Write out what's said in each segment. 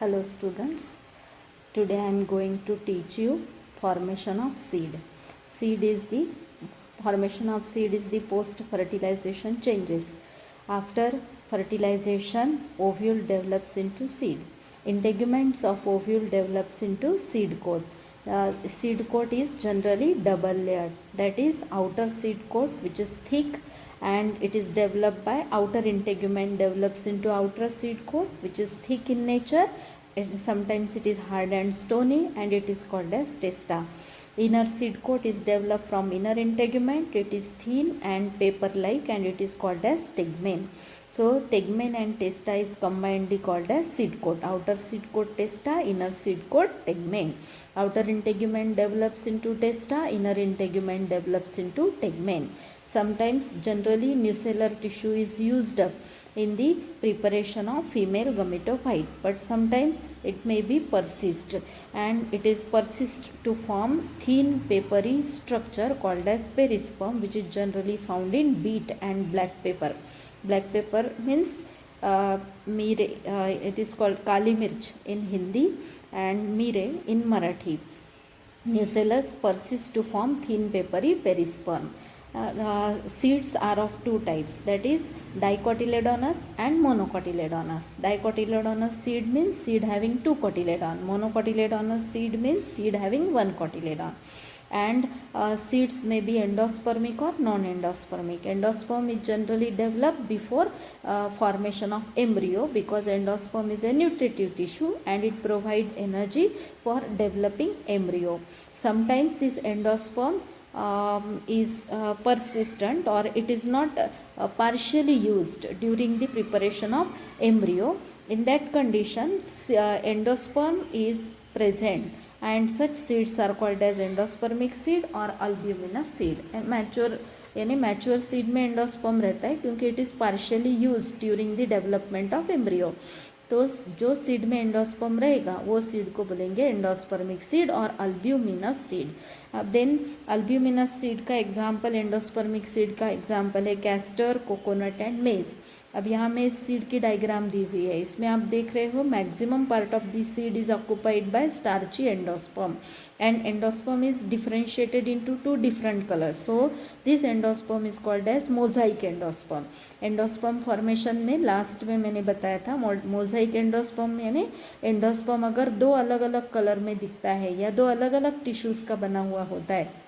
Hello students, today I am going to teach you formation of seed. Formation of seed is the post fertilization changes. After fertilization, ovule develops into seed. Integuments of ovule develops into seed coat. Seed coat is generally double layered, that is outer seed coat which is thick and it is developed by outer integument develops into outer seed coat which is thick in nature. Sometimes it is hard and stony and it is called as testa. Inner seed coat is developed from inner integument. It is thin and paper like and it is called as tegmen. So tegmen and testa is combinedly called as seed coat. Outer seed coat testa, inner seed coat tegmen. Outer integument develops into testa, inner integument develops into tegmen. Sometimes generally nucellar tissue is used up in the preparation of female gametophyte, but sometimes it may be persist and it is persist to form thin papery structure called as perisperm, which is generally found in beet and black pepper. Black pepper means it is called kali mirch in Hindi and mire in Marathi. Nucellus persists to form thin papery perisperm. Seeds are of two types, that is dicotyledonous and monocotyledonous. Dicotyledonous seed means seed having two cotyledon. Monocotyledonous seed means seed having one cotyledon. And seeds may be endospermic or non-endospermic. Endosperm is generally developed before formation of embryo because endosperm is a nutritive tissue and it provides energy for developing embryo. Sometimes this endosperm is persistent or it is not partially used during the preparation of embryo. In that condition, endosperm is present and such seeds are called as endospermic seed or albuminous seed. Mature seed में endosperm रहता है क्योंकि it is partially use during the development of embryo. तो जो seed में endosperm रहेगा वो seed को बोलेंगे एंडोस्पर्मिक सीड और अल्ब्यूमिनस सीड. अब देन अल्ब्यूमिनस सीड का एग्जाम्पल, एंडोस्पर्मिक सीड का एग्जाम्पल है कैस्टर, कोकोनट एंड मेज. अब यहाँ मेज सीड की डायग्राम दी हुई है. इसमें आप देख रहे हो maximum part of the seed is occupied by starchy endosperm and endosperm is differentiated into two different colors. So this endosperm is called as mosaic endosperm. Endosperm formation में लास्ट में मैंने बताया था मोजाइक एंडोस्पर्म यानी endosperm अगर दो अलग अलग कलर में दिखता है या दो अलग अलग टिश्यूज का बना हुआ होता है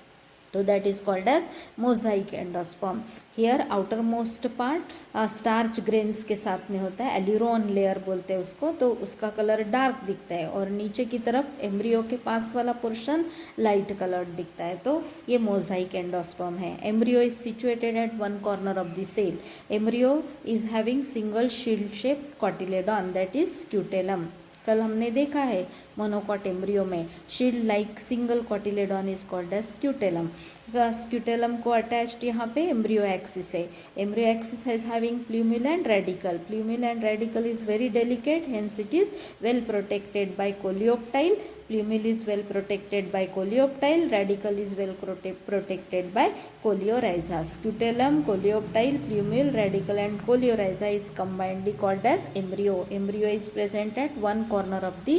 तो that is called as mosaic endosperm. Here outermost part starch grains के साथ में होता है, एल्यूरोन लेयर बोलते हैं उसको, तो उसका कलर डार्क दिखता है और नीचे की तरफ एम्ब्रियो के पास वाला पोर्शन लाइट कलर्ड दिखता है. तो ये मोजाइक एंडोस्पर्म है. Embryo is situated at one corner of the cell. Embryo is having single shield shaped cotyledon that is scutellum. कल हमने देखा है मोनोकॉट एम्ब्रियो में shield like single cotyledon is called as scutellum. Scutellum को attached यहाँ पे embryo axis है. Embryo axis has having plumule and radicle. Plumule and radicle is very delicate, hence it is well protected by coleoptile. Plumule is well protected by coleoptile, radical is well protected by coleorhiza. Scutellum, coleoptile, plumule, radical and coleorhiza is combinedly called as embryo. Embryo is present at one corner of the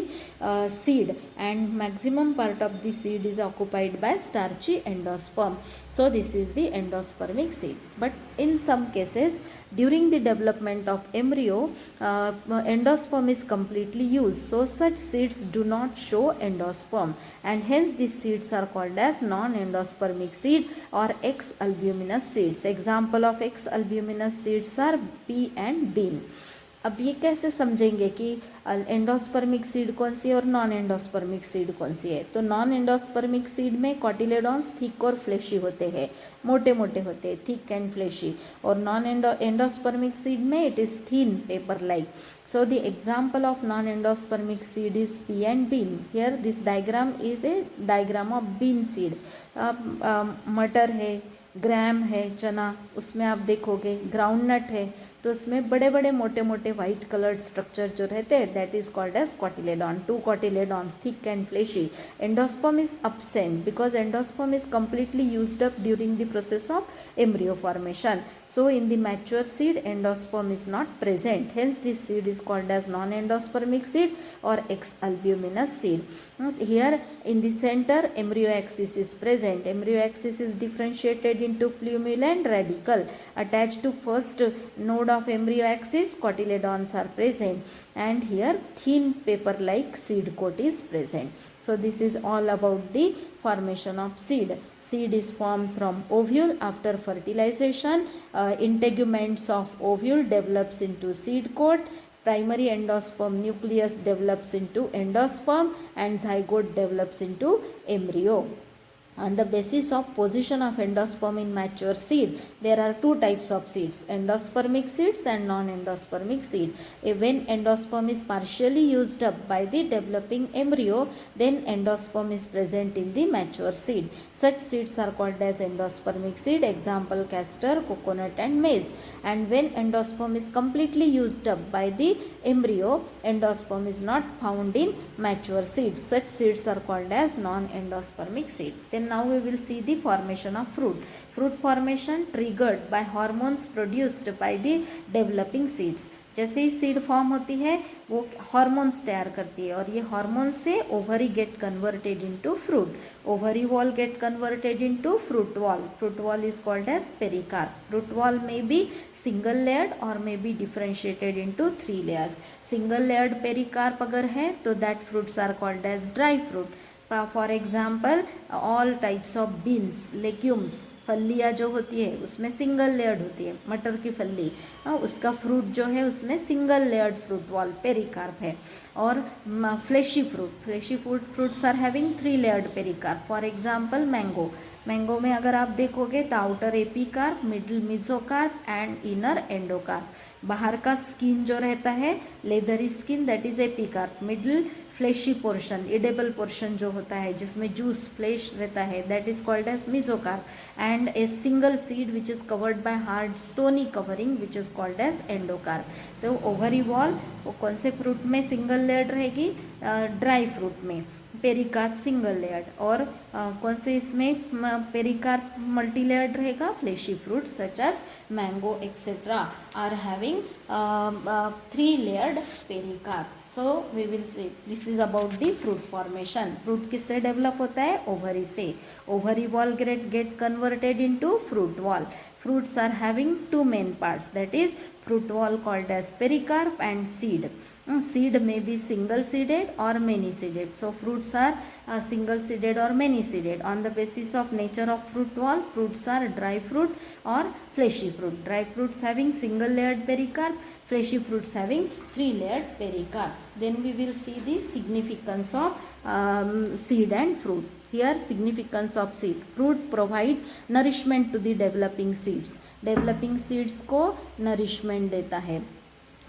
seed and maximum part of the seed is occupied by starchy endosperm. So this is the endospermic seed. But in some cases during the development of embryo endosperm is completely used, so such seeds do not show endosperm and hence these seeds are called as non-endospermic seed or X-albuminous seeds. Example of X-albuminous seeds are pea and bean. अब ये कैसे समझेंगे कि endospermic seed कौन सी है और non endospermic seed कौन सी है. तो नॉन एंडोस्पर्मिक सीड में कॉटिलेडॉन्स थिक और फ्लेशी होते हैं, मोटे मोटे होते हैं, थिक एंड फ्लेशी. और नॉन एंडोस्पर्मिक सीड में it is thin paper like. So the example of non endospermic seed is pea and bean. Here this diagram is a diagram of bean seed. मटर है, ग्राम है, चना, उसमें आप देखोगे groundnut है, तो उसमें बड़े बड़े मोटे मोटे व्हाइट कलर्ड स्ट्रक्चर जो रहते हैं that is called as cotyledon, 2 cotyledons, thick and fleshy. Endosperm is absent because endosperm is completely used up during the process of embryo formation. So in the mature seed endosperm is not present, hence this seed is called as non-endospermic seed or X-albuminous seed. Here in the center embryo axis is present. Embryo axis is differentiated into plumule and radicle. Attached to first node of embryo axis cotyledons are present, and here thin paper like seed coat is present. So this is all about the formation of seed. Seed is formed from ovule after fertilization. Integuments of ovule develops into seed coat. Primary endosperm nucleus develops into endosperm, and zygote develops into embryo. On the basis of position of endosperm in mature seed, there are 2 types of seeds, endospermic seeds and non-endospermic seed. When endosperm is partially used up by the developing embryo, then endosperm is present in the mature seed. Such seeds are called as endospermic seed, example castor, coconut and maize. And when endosperm is completely used up by the embryo, endosperm is not found in mature seeds. Such seeds are called as non-endospermic seed. Then now we will see the formation of fruit. Fruit formation triggered by hormones produced by the developing seeds. जैसे ही seed form होती है वो hormones तैयार करती है और ये hormones से ovary get converted into fruit. Ovary wall get converted into fruit wall. Fruit wall is called as pericarp. Fruit wall में बी सिंगल लेयर्ड और may be differentiated into 3 layers. Single layered pericarp अगर है तो that fruits are called as dry fruit. For example all types of beans, legumes, फलियाँ जो होती है उसमें सिंगल लेयर्ड होती है. मटर की फली उसका फ्रूट जो है उसमें single layered fruit wall pericarp है. और fleshy fruits are having 3 layered pericarp. For example mango. Mango में अगर आप देखोगे तो outer epicarp, middle mesocarp and inner endocarp. बाहर का स्किन जो रहता है leathery skin that is epicarp. Middle fleshy portion, edible portion जो होता है जिसमें जूस फ्लेश रहता है that is called as mesocarp. And a single seed which is covered by hard stony covering which is called as endocarp. तो ovary wall वो कौन से फ्रूट में सिंगल लेयर्ड रहेगी? ड्राई फ्रूट में पेरिकार्प सिंगल लेयर्ड. और कौन से इसमें पेरिकार्प मल्टी लेयर्ड रहेगा? Fleshy fruit such as mango etcetera are having 3 layered pericarp. So we will see this is about the fruit formation. Fruit किससे develop होता है? ओवरी से. Ovary wall get converted into fruit wall. Fruits are having 2 main parts, that is fruit wall called as pericarp and seed. Seed may be single seeded or many seeded. So fruits are single seeded or many seeded. On the basis of nature of fruit wall, fruits are dry fruit or fleshy fruit. Dry fruits having single layered pericarp, fleshy fruits having 3 layered pericarp. Then we will see the significance of seed and fruit. Here significance of seed. Fruit provide nourishment to the developing seeds. Developing seeds को nourishment देता है.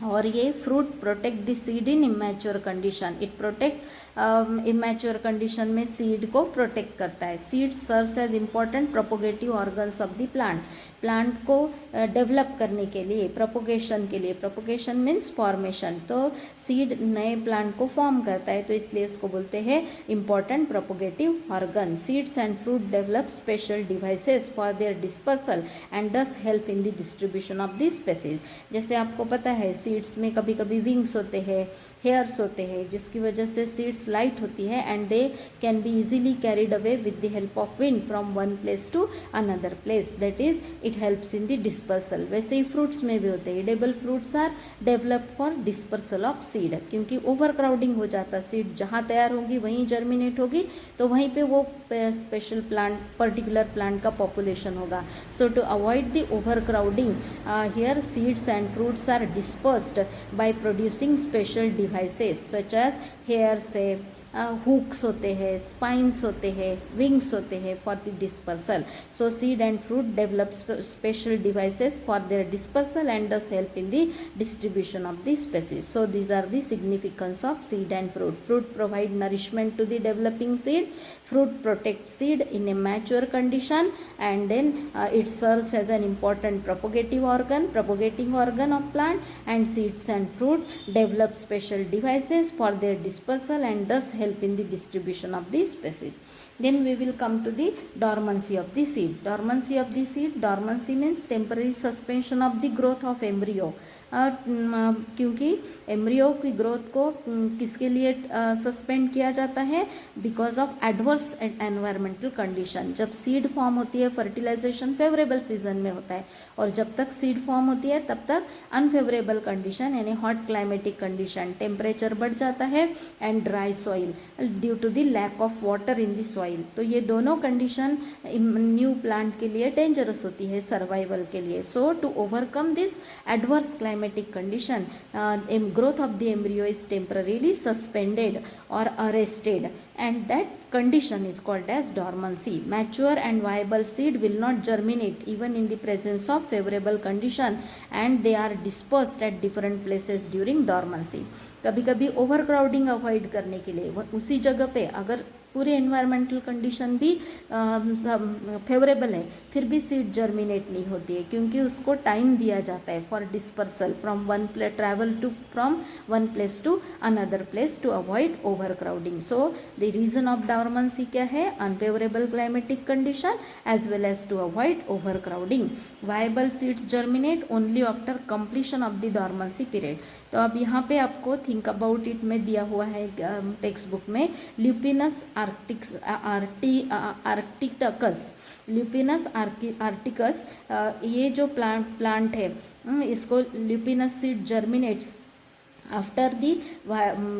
और ये fruit protect the seed in immature condition. It protect immature condition में seed को protect करता है. Seed serves as important propagative organs of the plant. Plant को डेवलप करने के लिए, प्रोपोगेशन के लिए, प्रोपोगेशन मीन्स फॉर्मेशन, तो सीड नए प्लांट को फॉर्म करता है तो इसलिए इसको बोलते हैं important propagative organ. Seeds and fruit develop special devices for their dispersal and thus help in the distribution of the species. जैसे आपको पता है सीड्स में कभी कभी विंग्स होते हैं, हेयर्स होते हैं, जिसकी वजह से सीड्स लाइट होती है and they can be easily carried away with the help of wind from one place to another place. That is it helps in the dispersal. वैसे ही फ्रूट्स में भी होते हैं. Edible fruits are develop for dispersal of seed. क्योंकि overcrowding हो जाता, seed जहाँ तैयार होगी वहीं जर्मिनेट होगी तो वहीं पे वो स्पेशल प्लांट, पर्टिकुलर प्लांट का पॉपुलेशन होगा. So to avoid the overcrowding here seeds and fruits are dispersed by producing special devices such as hairs है, हुक्स होते हैं, स्पाइन्स होते हैं, विंग्स होते हैं for the dispersal. So seed and fruit develop special devices for their dispersal and thus help in the distribution of the species. So these are the significance of seed and fruit. Fruit provide nourishment to the developing seed. Fruit protect seed in a mature condition, and then it serves as an important propagating organ of plant. And seeds and fruit develop special devices for their dispersal and thus help in the distribution of the species. Then we will come to the dormancy of the seed. Dormancy means temporary suspension of the growth of embryo. क्योंकि embryo की growth को किसके लिए suspend किया जाता है? Because of adverse environmental condition. जब seed form होती है, फर्टिलाइजेशन फेवरेबल सीजन में होता है, और जब तक सीड फॉर्म होती है तब तक अनफेवरेबल कंडीशन यानी हॉट क्लाइमेटिक कंडीशन, टेम्परेचर बढ़ जाता है, and dry soil due to the lack of water in the soil. तो ये दोनों कंडीशन न्यू प्लांट के लिए डेंजरस होती है सर्वाइवल के लिए. So to overcome this adverse climatic condition, growth of the embryo is temporarily suspended or arrested, and that condition is called as dormancy. Mature and viable seed will not germinate even in the presence of favorable condition, and they are dispersed at different places during dormancy. कभी कभी overcrowding avoid करने के लिए उसी जगह पे अगर पूरे एनवायरमेंटल कंडीशन भी फेवरेबल है, फिर भी सीड जर्मिनेट नहीं होती है, क्योंकि उसको टाइम दिया जाता है for dispersal from one place, travel to from one place to another place to avoid overcrowding. So the reason of dormancy क्या है? Unfavourable climatic condition as well as to avoid overcrowding. Viable seeds germinate only after completion of the dormancy period. तो अब यहाँ पे आपको think about it में दिया हुआ है टेक्स्ट बुक में, ल्यूपिनस आर्टिकस, ये जो प्लांट है, इसको Lupinus seed germinates after the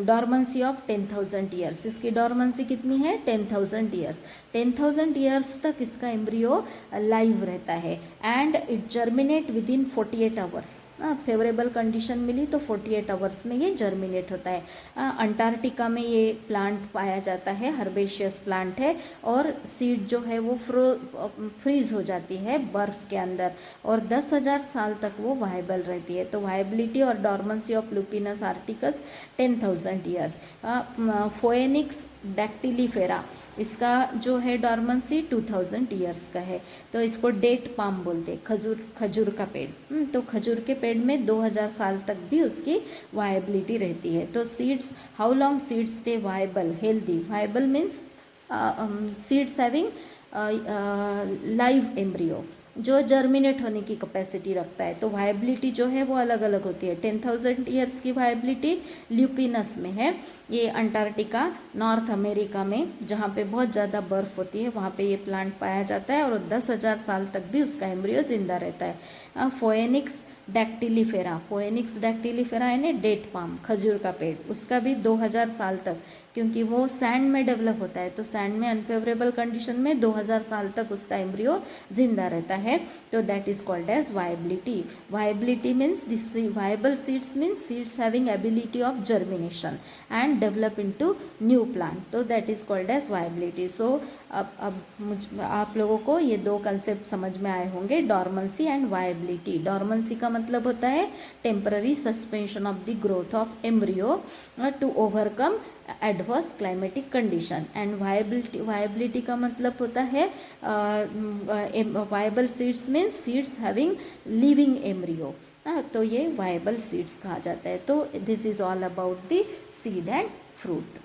dormancy of 10,000 years. इसकी डॉर्मेंसी कितनी है? 10,000 ईयर्स. 10,000 ईयर्स तक इसका एम्ब्रियो लाइव रहता है, and it germinate within 48 hours. Favourable condition मिली तो 48 आवर्स में ये जर्मिनेट होता है. अंटार्कटिका में ये प्लांट पाया जाता है, हर्बेशियस प्लांट है, और सीड जो है वो फ्रीज हो जाती है बर्फ के अंदर, और 10,000 साल तक वो वायबल रहती है. तो वायबिलिटी और dormancy of Lupinus arcticus 10,000 years. Phoenix dactylifera, इसका जो है डॉर्मेंसी 2000 ईयर्स का है. तो इसको डेट पाम बोलते हैं, खजूर का पेड़. तो खजूर के पेड़ में 2000 साल तक भी उसकी वायबिलिटी रहती है. तो seeds, how long seeds stay viable, healthy. Viable means seeds having live embryo, जो जर्मिनेट होने की कैपेसिटी रखता है. तो वायबिलिटी जो है वो अलग अलग होती है. 10,000 ईयर्स की वायबिलिटी ल्यूपिनस में है, ये अंटार्कटिका, नॉर्थ अमेरिका में जहाँ पे बहुत ज़्यादा बर्फ़ होती है वहाँ पे ये प्लांट पाया जाता है, और 10,000 साल तक भी उसका एम्ब्रियो जिंदा रहता है. फोएनिक्स डैक्टिलीफेरा यानी डेट पाम, खजूर का पेड़, उसका भी 2000 साल तक, क्योंकि वो सैंड में डेवलप होता है, तो सैंड में अनफेवरेबल कंडीशन में 2000 साल तक उसका एम्ब्रियो जिंदा रहता है. तो that is called as viability. Viability means this viable seeds means seeds having ability of germination and develop into new plant. तो that is called as viability. So अब आप लोगों को ये दो कंसेप्ट समझ में आए होंगे, डॉर्मेंसी एंड वायबिलिटी. डॉर्मेंसी का मतलब होता है temporary suspension of the growth of embryo to overcome adverse climatic condition. And viability का मतलब होता है वायबल सीड्स में सीड्स हैविंग लिविंग एम्ब्रियो. तो ये वायबल सीड्स कहा जाता है. तो this is all about the seed and fruit.